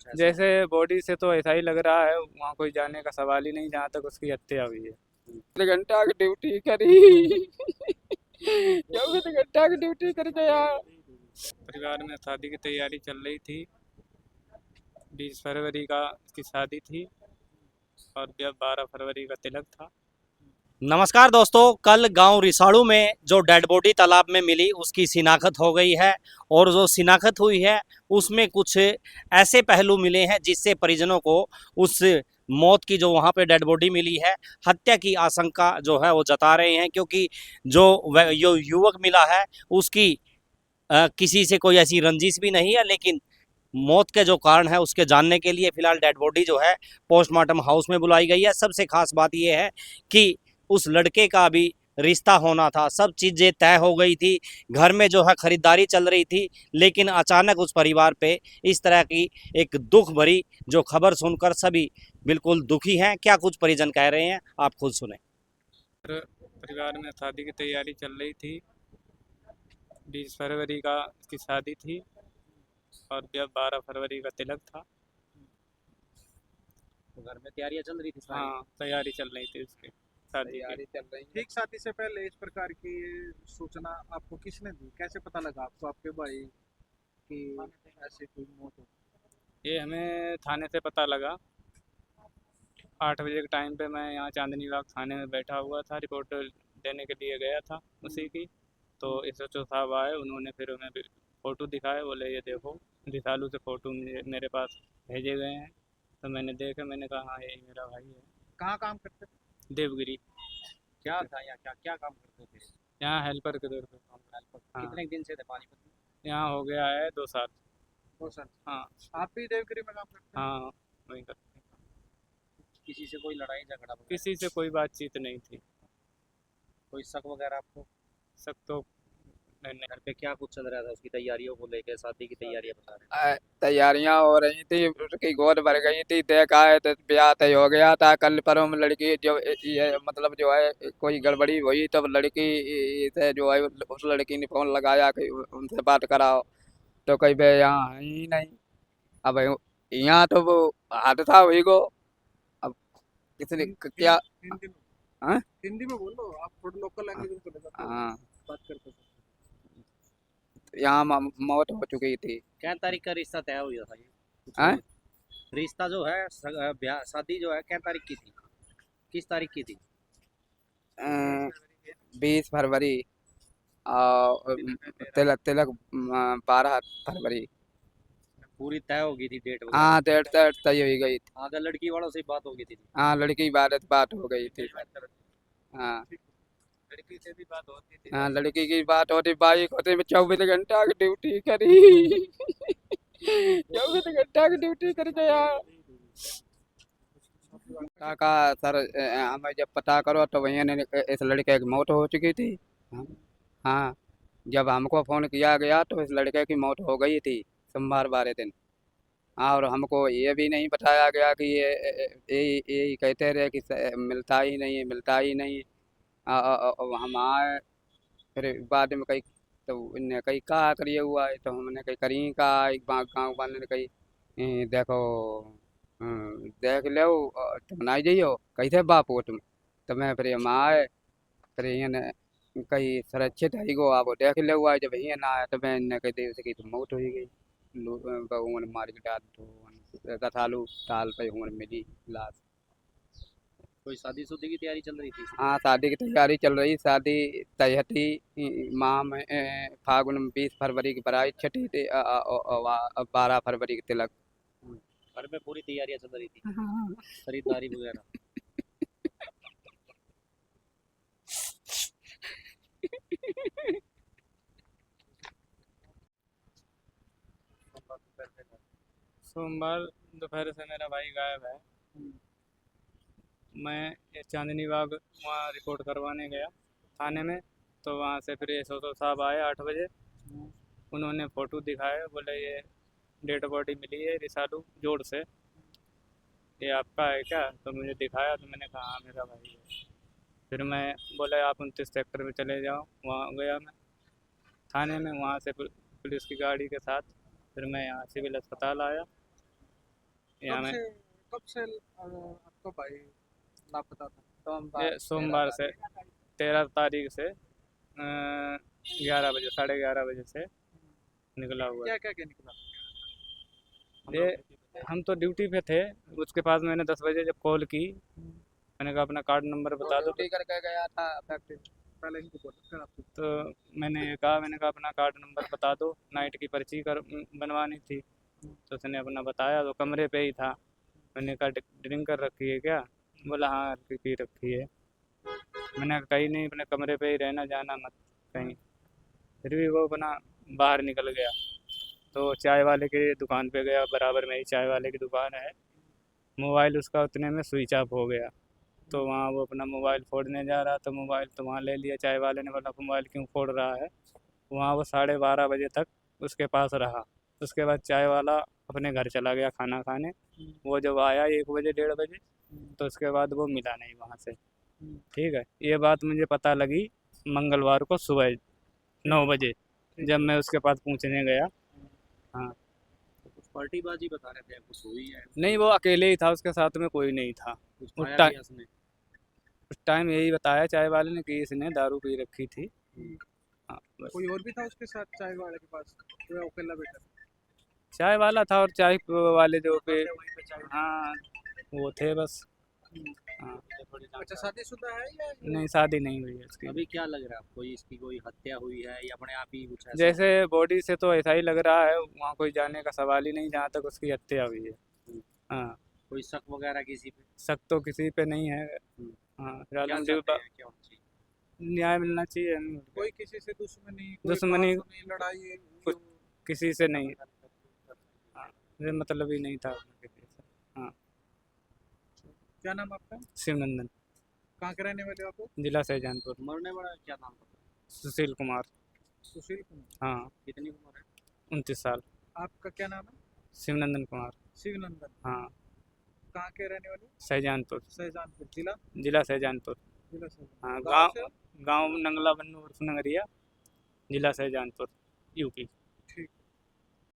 जैसे बॉडी से तो ऐसा ही लग रहा है, वहाँ कोई जाने का सवाल ही नहीं जहाँ तक उसकी हत्या हुई है। 3 घंटा की ड्यूटी करी। 24 घंटा की ड्यूटी कर गया। परिवार में शादी की तैयारी चल रही थी। 20 फरवरी का की शादी थी और जब 12 फरवरी का तिलक था। नमस्कार दोस्तों, कल गांव रिसाड़ू में जो डेड बॉडी तालाब में मिली उसकी शिनाख्त हो गई है। और जो शिनाख्त हुई है उसमें कुछ ऐसे पहलू मिले हैं जिससे परिजनों को उस मौत की जो वहां पे डेड बॉडी मिली है, हत्या की आशंका जो है वो जता रहे हैं। क्योंकि जो युवक मिला है उसकी किसी से कोई ऐसी रंजिश भी नहीं है, लेकिन मौत के जो कारण है उसके जानने के लिए फिलहाल डेड बॉडी जो है पोस्टमार्टम हाउस में बुलाई गई है। सबसे खास बात यह है कि उस लड़के का भी रिश्ता होना था, सब चीज़ें तय हो गई थी, घर में जो है खरीदारी चल रही थी, लेकिन अचानक उस परिवार पे इस तरह की एक दुख भरी जो खबर सुनकर सभी बिल्कुल दुखी हैं। क्या कुछ परिजन कह रहे हैं आप खुद सुने। परिवार में शादी की तैयारी चल रही थी। 20 फरवरी का की शादी थी और जब 12 फरवरी का तिलक था। तो घर में तैयारियां चल रही थी सारी। हाँ, तैयारी चल रही थी उसकी शादी की। तैयारी चल रही है। ठीक शादी से पहले इस प्रकार की सूचना आपको किसने दी? कैसे पता लगा आपको, आपके भाई की ऐसी कोई मौत हो? ये हमें थाने से पता लगा। 8 बजे के टाइम पे मैं यहाँ चांदनी बाग थाने में बैठा हुआ था, रिपोर्ट देने के लिए गया था उसी की। तो SHO साहब आए, उन्होंने फिर हमें फ़ोटो दिखाए, बोले ये देखो रिसालू से फ़ोटो मेरे पास भेजे गए हैं। तो मैंने देखा, मैंने कहा हाँ यही मेरा भाई है। कहाँ काम करते थे? देवगिरी। क्या था या क्या क्या काम करते थे? यहाँ हेल्पर के तौर पे। हाँ, कितने दिन से थे पानीपत में? यहाँ हो गया है 2 साल। वो सर, हाँ आप भी देवगिरी में काम करते हैं? हाँ, वही करते हैं। किसी से कोई लड़ाई झगड़ा वगैरह? किसी से कोई बातचीत नहीं थी। कोई शक वगैरह आपको? सब तो नहीं। घर पे क्या कुछ चल रहा था उसकी तैयारियों को लेकर? शादी की तैयारियां बता रहे तैयारियां हो रही थी, उसकी गोद भर गई थी, देखा है तो ब्याह तय हो गया था। कल परसों में लड़की जो ये मतलब जो है कोई गड़बड़ी हुई, तब लड़की से जो है उस लड़की ने फोन लगाया कि उनसे बात कराओ। तो कहीं बे यहाँ है ही नहीं। अब यहाँ तो वो हादसा हुई को। अब किसने क्या? हिंदी में, हाँ हिंदी में बोलो, आप थोड़ा लोकल लैंग्वेज में चले जाते हो, हाँ, बात करते थे। यहाँ मौत हो चुकी थी। क्या तारीख का रिश्ता तय हुआ था ये? कुछ हाँ रिश्ता जो है ब्याह शादी जो है क्या तारीख की थी? किस तारीख की थी? 20 फरवरी और तिलक तिलक 12 फरवरी। पूरी तय हो गई थी डेट वगैरह? हाँ, डेट डेट तय हो गई थी। आगे लड़की वालों से बात हो गई थी? हाँ, लड़की की बात हो गई थी। हाँ लड़की से भी बात होती थी। हाँ, लड़की की बात होती, बाइक होती, मैं 24 घंटा की ड्यूटी करी। 24 घंटा की ड्यूटी कर गया। काका सर, हमें जब पता करो तो भैया ने इस लड़के की मौत हो चुकी थी। हाँ, जब हमको फ़ोन किया गया तो इस लड़के की मौत हो गई थी सोमवार वाले दिन। हाँ, और हमको ये भी नहीं बताया गया कि ये कहते रहे कि मिलता ही नहीं है, मिलता ही नहीं। हम आए, फिर बाद में कहीं तो इनने कहीं कहा करिए हुआ है, तो हमने कहीं करी कहा, एक गाँव वाले ने कही देखो, देख लो, तुम ना जाइयो कैसे बाप हो तुम। तो मैं फिर हम आए, फिर ने कहीं सुरक्षित है गो, आप देख ले हुआ है। जब ये ना आया तो मैं इन्हें कही दे सकी तो मौत हो ही गई। बहु ने मार के डाल तो रसालू ताल पे हुन मिली लाश। कोई शादीशुदी की तैयारी चल रही थी? हाँ, शादी की तैयारी चल रही, शादी तय थी माह में, फागुन में। 20 फरवरी की बारात छठी थी, 12 फरवरी की तिलक। घर में पूरी तैयारियां चल रही थी, हाँ। खरीदारी वगैरह? सोमवार दोपहर से मेरा भाई गायब है। मैं ये चांदनी बाग वहाँ रिपोर्ट करवाने गया थाने में। तो वहाँ से फिर SHO साहब आए 8 बजे। उन्होंने फ़ोटो दिखाए, बोले ये डेड बॉडी मिली है रिसालू जोड़ से, ये आपका है क्या? तो मुझे दिखाया तो मैंने कहा हाँ मेरा भाई है। फिर मैं बोले आप 29 सेक्टर में चले जाओ। वहाँ गया मैं थाने में, वहाँ से पुलिस की गाड़ी के साथ फिर मैं यहाँ सिविल अस्पताल आया। यहाँ में कब से आपका भाई लापता था? ये सोमवार से 13 तारीख से 11 बजे 11:30 बजे से निकला हुआ है। क्या निकला? ये हम तो ड्यूटी पे थे, उसके पास मैंने 10 बजे जब कॉल की, मैंने कहा अपना कार्ड नंबर बता दो, ड्यूटी करके गया था फैक्ट्री। पहले इनको बोला फिर आपको। तो मैंने कहा अपना कार्ड नंबर बता दो, नाइट की पर्ची बनवानी थी। तो उसने अपना बताया, तो कमरे पे ही था। मैंने कहा ड्रिंक कर रखी है क्या? बोला हाँ हल्की पी रखी है। मैंने कहा कहीं नहीं, अपने कमरे पे ही रहना, जाना मत कहीं। फिर भी वो अपना बाहर निकल गया। तो चाय वाले की दुकान पे गया, बराबर में ही चाय वाले की दुकान है। मोबाइल उसका उतने में स्विच ऑफ हो गया। तो वहाँ वो अपना मोबाइल फोड़ने जा रहा था, मोबाइल तो वहाँ ले लिया। चाय वाले ने बोला मोबाइल क्यों फोड़ रहा है? वहाँ वो 12:30 बजे तक उसके पास रहा। उसके बाद चाय वाला अपने घर चला गया खाना खाने। वो जब आया 1 बजे 1:30 बजे, तो उसके बाद वो मिला नहीं वहाँ से। ठीक है, ये बात मुझे पता लगी मंगलवार को सुबह 9 बजे, जब मैं उसके पास पूछने गया। हाँ, कुछ पार्टीबाजी बता रहे थे, कुछ हुई है? नहीं वो अकेले ही था, उसके साथ में कोई नहीं था। कुछ उस खाया टाइम पिया उसने? उस टाइम यही बताया चाय वाले ने कि इसने दारू पी रखी थी। हाँ बस, कोई और भी था उसके साथ चाय वाले के पास? वो अकेला बैठा था? चाय वाला था और चाय वाले जो पे, हाँ वो थे बस। हाँ, अच्छा, शादीशुदा है या नहीं शादी नहीं हुई है इसकी। अभी क्या लग रहा है आपको, इसकी कोई हत्या हुई है या अपने आप ही कुछ ऐसा? जैसे बॉडी से तो ऐसा ही लग रहा है, वहाँ कोई जाने का सवाल ही नहीं जहाँ तक उसकी हत्या हुई है। हाँ, कोई शक वगैरह किसी पे? शक तो किसी पे नहीं है। हाँ क्या फिलहाल चाहते हैं, क्या होना चाहिए? न्याय मिलना चाहिए। कोई किसी से दुश्मनी, कोई दुश्मनी बात नहीं, लड़ाई कुछ किसी से नहीं। हाँ, ये मतलब ही नहीं था किसी से। हाँ, क्या नाम आपका? शिवनंदन, कहाँ के रहने वाले हो आप? जिला शाहजहानपुर। मरने वाला क्या नाम था? सुशील कुमार। सुशील कुमार। हाँ, कितनी उम्र है? 29 साल। आपका क्या नाम है? शिवनंदन कुमार। शिवनंदन। हाँ, कहाँ के रहने वाले? शाहजहानपुर, शाहजहानपुर जिला। जिला शाहजहानपुर। जिला शाहजहानपुर। हाँ, गाँव से? गांव नंगला बन्नू उर्फ नगरिया, जिला शाहजहानपुर, यूपी। ठीक।